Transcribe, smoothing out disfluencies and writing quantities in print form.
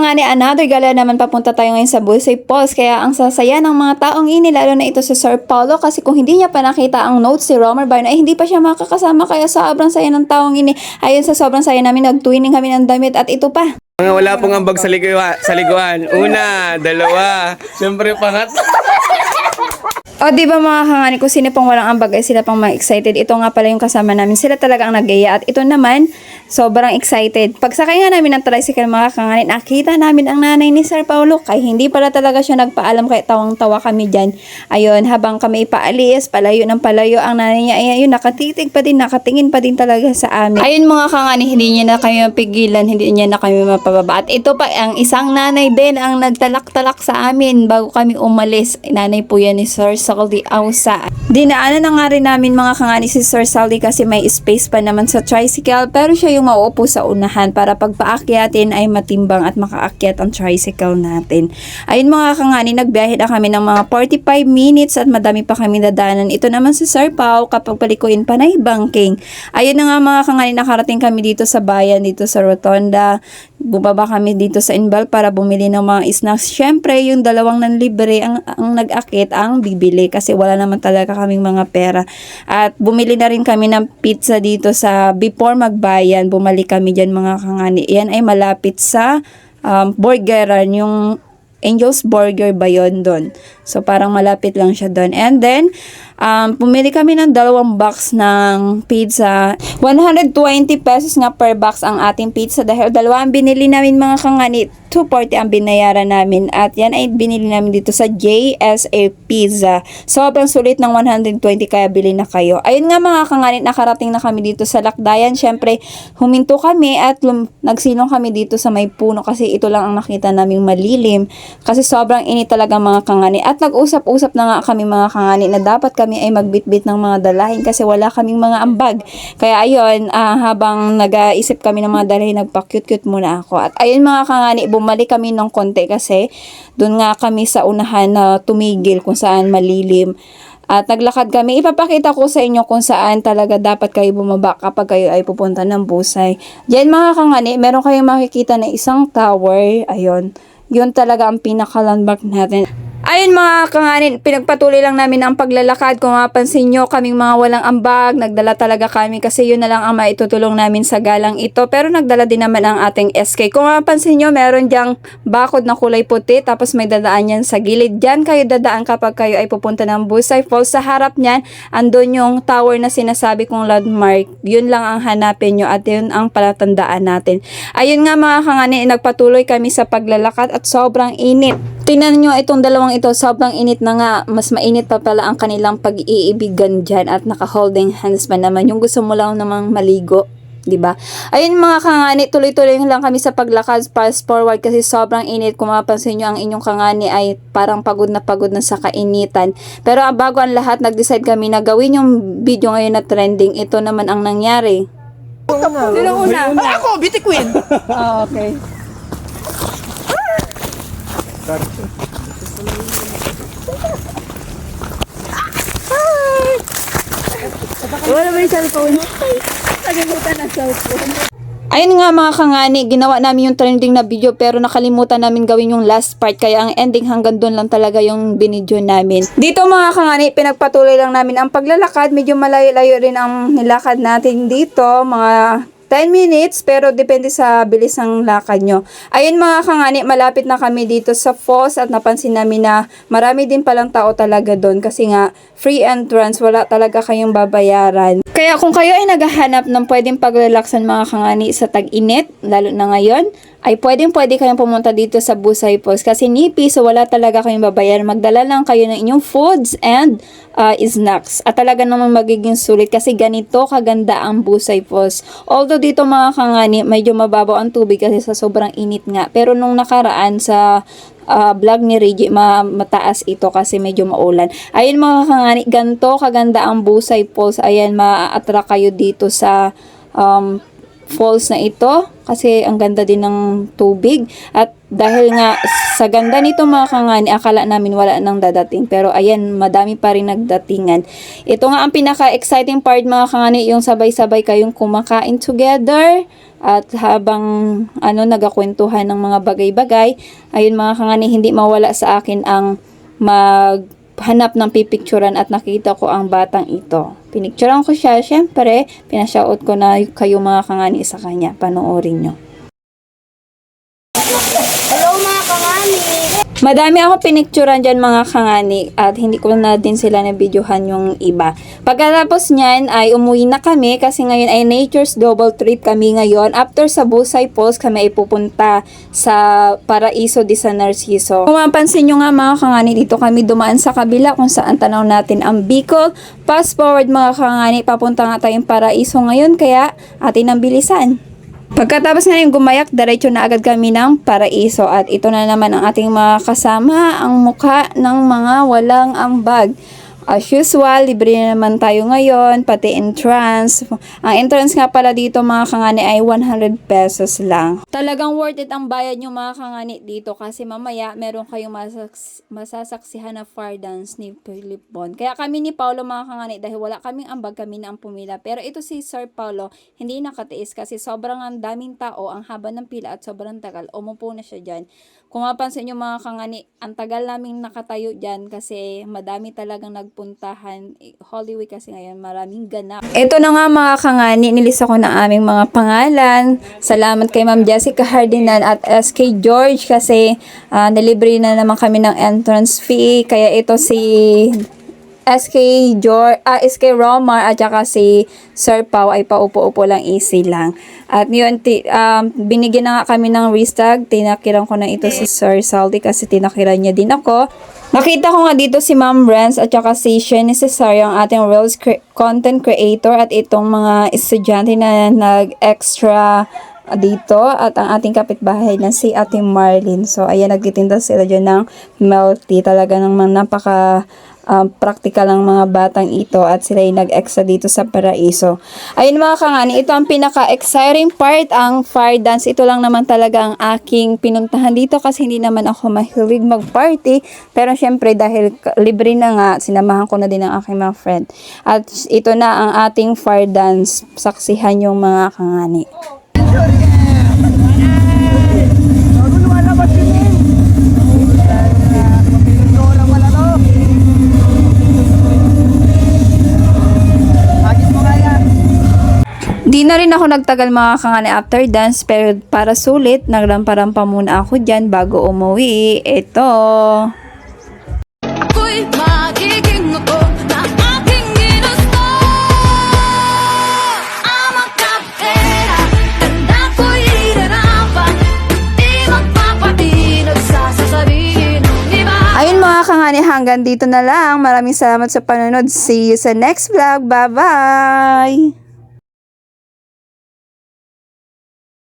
kangani, another gala naman papunta tayo ngayon sa Busay Falls. Kaya ang sasaya ng mga taong ini, lalo na ito sa Sir Paulo. Kasi kung hindi niya pa nakita ang notes si Romer Barno, ay hindi pa siya makakasama. Kaya sobrang saya ng taong ini. Ayun sa sobrang saya namin, nag-twinning kami ng damit at ito pa. Mga wala pong ambag sa liguan. Una, dalawa, siyempre pangatlo. O diba mga kangani, kung sino pong walang ambag ay sila pang ma-excited. Ito nga pala yung kasama namin. Sila talaga ang nag-gaya. At ito naman, sobrang excited. Pagsakay nga namin ng tricycle mga kangani, nakita namin ang nanay ni Sir Paulo. Kaya hindi pala talaga siya nagpaalam, kaya tawang-tawa kami dyan. Ayun, habang kami ipaalis, palayo ng palayo, ang nanay niya, ayun, nakatitig pa din, nakatingin pa din talaga sa amin. Ayun mga kangani, hindi niya na kami mapigilan, hindi niya na kami mapababa. At ito pa, ang isang nanay din ang nagtalak-talak sa amin bago kami umalis. Nanay po yan ni Sir Saldi Ausa. Dinaanan na nga rin namin mga kangani si Sir Saldi kasi may space pa naman sa tricycle, pero siya yung mauupo sa unahan para pagpaakyatin ay matimbang at makaakyat ang tricycle natin. Ayun mga kangani, nagbiyahe na kami ng mga 45 minutes at madami pa kami dadaanan. Ito naman si Sir Pao, kapag palikuin panay banking. Ayun na nga mga kangani, nakarating kami dito sa bayan, dito sa Rotonda. Bumaba kami dito sa Inbal para bumili ng mga snacks. Syempre, yung dalawang nanlibre ang nag-akit ang bibili kasi wala naman talaga kaming mga pera. At bumili na rin kami ng pizza dito sa before magbayan. Bumalik kami dyan mga kangani. Yan ay malapit sa burgeran, yung Angel's Burger ba yun doon? So, parang malapit lang siya doon. And then, pumili kami ng 2 box ng pizza. 120 pesos nga per box ang ating pizza dahil 2 ang binili namin mga kangani. 240 ang binayaran namin. At yan ay binili namin dito sa JSA Pizza. Sobrang sulit ng 120 kaya bili na kayo. Ayun nga mga kangani, nakarating na kami dito sa Lakdayan. Siyempre, huminto kami at nagsilong kami dito sa may puno kasi ito lang ang nakita naming malilim. Kasi sobrang init talaga mga kangani. At nag-usap-usap na nga kami mga kangani na dapat kami ay magbitbit ng mga dalahin kasi wala kaming mga ambag. Kaya ayun, habang nag-aisip kami ng mga dalahin, nagpa-cute-cute muna ako. At ayun mga kangani, bumalik kami ng konti kasi doon nga kami sa unahan na tumigil kung saan malilim. At naglakad kami. Ipapakita ko sa inyo kung saan talaga dapat kayo bumaba kapag kayo ay pupunta ng Busay. Diyan mga kangani, meron kayong makikita na isang tower. Ayun. Yun talaga ang pinaka-landmark natin. Ayun mga kangani, pinagpatuloy lang namin ang paglalakad. Kung mapansin nyo, kaming mga walang ambag, nagdala talaga kami kasi yun na lang ang maitutulong namin sa galang ito. Pero nagdala din naman ang ating SK. Kung mapansin nyo, meron dyang bakod na kulay puti, tapos may dadaan yan sa gilid. Diyan kayo dadaan kapag kayo ay pupunta ng Busay Falls. Sa harap niyan, andun yung tower na sinasabi kong landmark. Yun lang ang hanapin nyo at yun ang palatandaan natin. Ayun nga mga kangani, nagpatuloy kami sa paglalakad at sobrang init. Tingnan nyo itong dalawang ito, sobrang init na nga. Mas mainit pa pala ang kanilang pag-iibigan dyan at naka-holding hands pa naman. Yung gusto mo lang namang maligo, diba? Ayun mga kangani, tuloy-tuloy lang kami sa paglakad, fast forward kasi sobrang init. Kung mapapansin nyo, ang inyong kangani ay parang pagod na sa kainitan. Pero bago ang lahat, nag-decide kami na gawin yung video ngayon na trending. Ito naman ang nangyari. Sino una? Ako, Beauty Queen! Okay. Wala ba yung cellphone? Nakalimutan ang cellphone. Ayun nga mga kangani, ginawa namin yung trending na video pero nakalimutan namin gawin yung last part kaya ang ending hanggang doon lang talaga yung binidyo namin. Dito mga kangani, pinagpatuloy lang namin ang paglalakad. Medyo malayo-layo rin ang nilakad natin dito, mga 10 minutes, pero depende sa bilis ng lakad nyo. Ayun mga kangani, malapit na kami dito sa falls at napansin namin na marami din palang tao talaga doon kasi nga free entrance, wala talaga kayong babayaran. Kaya kung kayo ay naghahanap ng pwedeng paglalaksan mga kangani sa tag-init, lalo na ngayon, ay pwede kayong pumunta dito sa Busay Falls kasi nipi, so wala talaga kayong babayaran. Magdala lang kayo ng inyong foods and snacks. At talaga naman magiging sulit kasi ganito kaganda ang Busay Falls. Although dito mga kangani, medyo mababaw ang tubig kasi sa sobrang init nga. Pero nung nakaraan sa vlog ni Reggie, mataas ito kasi medyo maulan. Ayun mga kangani, ganito kaganda ang Busay Falls. Ayan, ma-attract kayo dito sa falls na ito kasi ang ganda din ng tubig at dahil nga sa ganda nito mga kangani, akala namin wala nang dadating pero ayan, madami pa rin nagdatingan. Ito nga ang pinaka-exciting part mga kangani, yung sabay-sabay kayong kumakain together at habang nagakwentuhan ng mga bagay-bagay. Ayun mga kangani, hindi mawala sa akin ang maghanap ng pipicturan at nakita ko ang batang ito. Pinicturean ko siya, syempre, pinashoutout ko na kayo mga kangani sa kanya. Panoorin nyo. Hello mga kangani! Madami ako pinicturean dyan mga kangani at hindi ko na din sila na-videohan yung iba. Pagkatapos nyan ay umuwi na kami kasi ngayon ay nature's double trip kami ngayon. After sa Busay Falls kami ay pupunta sa Paraiso de San Narciso. Kung mapansin nyo nga mga kangani, dito kami dumaan sa kabila kung saan tanaw natin ang Bicol. Fast forward mga kangani, papunta nga tayong Paraiso ngayon kaya atin ang bilisan. Pagkatapos nga yung gumayak, diretso na agad kami ng Paraiso at ito na naman ang ating mga kasama, ang mukha ng mga walang ambag. As usual, libre na naman tayo ngayon, pati entrance. Ang entrance nga pala dito mga kangani ay 100 pesos lang. Talagang worth it ang bayad nyo mga kangani dito kasi mamaya meron kayong masasaksihan na fire dance ni Philip Bon. Kaya kami ni Paulo mga kangani, dahil wala kaming ambag, kami na ang pumila. Pero ito si Sir Paulo, hindi nakatiis kasi sobrang ang daming tao, ang haba ng pila at sobrang tagal. Umupo na siya dyan. Kung mapansin nyo mga kangani, ang tagal naming nakatayo dyan kasi madami talagang nagpuntahan. Holy Week kasi ngayon, maraming ganap. Ito na nga mga kangani, nilista ko na aming mga pangalan. Salamat kay Ma'am Jessica Hardinan at SK George kasi nilibre na naman kami ng entrance fee. Kaya ito si SK Romar at saka si Sir Pau ay paupo-upo lang, easy lang. At yun, binigyan na nga kami ng wristag. Tinakiran ko na ito si Sir Saldi kasi tinakiran niya din ako. Nakita ko nga dito si Ma'am Renz at saka si Shane Cesario, ang ating Reels content creator at itong mga estudyante na nag-extra dito at ang ating kapitbahay na si Ate Marlene. So, ayan, nagtitinda sila dyan ng milk tea. Talaga namang napaka practical ang mga batang ito at sila yung nag-extra dito sa Paraiso. Ayun mga kangani, ito ang pinaka-exciting part, ang fire dance. Ito lang naman talaga ang aking pinuntahan dito kasi hindi naman ako mahilig mag-party. Pero syempre dahil libre na nga, sinamahan ko na din ang aking mga friend. At ito na ang ating fire dance. Saksihan yung mga kangani. Di na rin ako nagtagal mga kangani after dance pero para sulit, nagrampa-rampa muna ako dyan bago umuwi. Ito. Ako'y magiging ako na aking ginusto. Ang magkapera, tanda ko'y irarapan. Di magpapatinag sa sasabihin ng iba. Ayun mga kangani, hanggang dito na lang. Maraming salamat sa panonood. See you sa next vlog. Bye-bye!